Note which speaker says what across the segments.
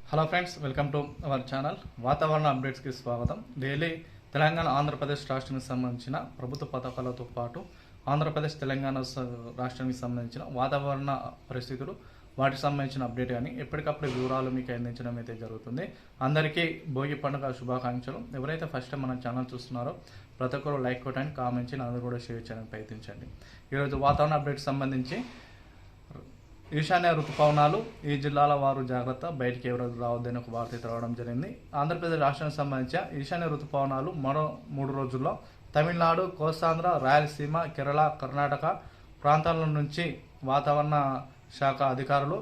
Speaker 1: Hello friends, welcome to our channel. వాతావరణ అప్డేట్స్కి స్వాగతం. Daily Telangana Andhra Pradesh రాష్ట్రానికి సంబంధించిన ప్రభుత్వ పథకాలతో పాటు ఆంధ్రప్రదేశ్ తెలంగాణ రాష్ట్రానికి సంబంధించిన వాతావరణ పరిస్థితులు, వాటికి సంబంధించిన అప్డేట్ కానీ ఎప్పటికప్పుడు వివరాలు మీకు అందించడం అయితే జరుగుతుంది. అందరికీ భోగి పండుగ శుభాకాంక్షలు. ఎవరైతే ఫస్ట్ టైం మన ఛానల్ చూస్తున్నారో ప్రతి ఒక్కరు లైక్ కొట్టండి, కామెంట్ చేయండి, అందరూ కూడా షేర్ చేయడానికి ప్రయత్నించండి. ఈరోజు వాతావరణ అప్డేట్ సంబంధించి ఈశాన్య ఋతుపవనాలు ఈ జిల్లాల వారు జాగ్రత్త, బయటికి ఎవరు రావద్దని ఒక వార్త రావడం జరిగింది. ఆంధ్రప్రదేశ్ రాష్ట్రానికి సంబంధించిన ఈశాన్య ఋతుపవనాలు మరో 3 రోజుల్లో తమిళనాడు, కోస్తాంధ్ర, రాయలసీమ, కేరళ, కర్ణాటక ప్రాంతాల నుంచి వాతావరణ శాఖ అధికారులు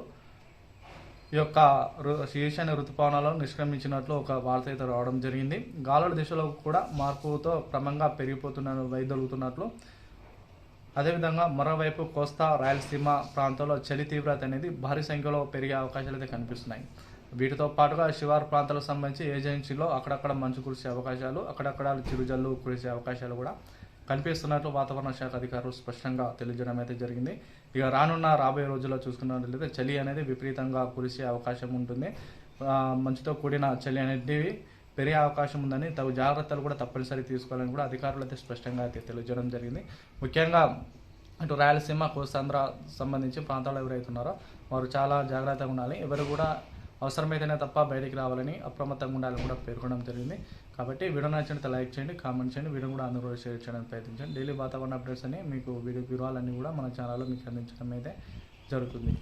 Speaker 1: ఈ యొక్క ఈశాన్య ఋతుపవనాలను నిష్క్రమించినట్లు ఒక వార్త అయితే రావడం జరిగింది. గాలుల దిశలో కూడా మార్పుతో క్రమంగా వైదొలుగుతున్నట్లు, అదేవిధంగా మరోవైపు కోస్తా, రాయలసీమ ప్రాంతాల్లో చలి తీవ్రత అనేది భారీ సంఖ్యలో పెరిగే అవకాశాలు అయితే కనిపిస్తున్నాయి. వీటితో పాటుగా శివారు ప్రాంతాలకు సంబంధించి ఏజెన్సీలో అక్కడక్కడ మంచు కురిసే అవకాశాలు, అక్కడక్కడ చిరుజల్లు కురిసే అవకాశాలు కూడా కనిపిస్తున్నట్లు వాతావరణ శాఖ అధికారులు స్పష్టంగా తెలియజేయడం అయితే జరిగింది. ఇక రాబోయే రోజుల్లో చూసుకున్నట్లయితే చలి అనేది విపరీతంగా కురిసే అవకాశం ఉంటుంది. మంచుతో కూడిన చలి అనేది పెరిగే అవకాశం ఉందని తగు జాగ్రత్తలు కూడా తప్పనిసరి తీసుకోవాలని కూడా అధికారులు అయితే స్పష్టంగా అయితే తెలియజేయడం జరిగింది. ముఖ్యంగా ఇటు రాయలసీమ, కోస్తాంధ్ర సంబంధించి ప్రాంతాలు ఎవరైతే ఉన్నారో వారు చాలా జాగ్రత్తగా ఉండాలి. ఎవరు కూడా అవసరమైతేనే తప్ప బయటికి రావాలని, అప్రమత్తంగా ఉండాలని కూడా పేర్కొనడం జరిగింది. కాబట్టి వీడియో నచ్చినట్లయితే లైక్ చేయండి, కామెంట్ చేయండి, వీడియో కూడా అందరూ కూడా షేర్ చేయడానికి ప్రయత్నించండి. డైలీ వాతావరణ అప్డేట్స్ అని మీకు వీడియో వివరాలన్నీ కూడా మన ఛానల్లో మీకు అందించడం అయితే జరుగుతుంది.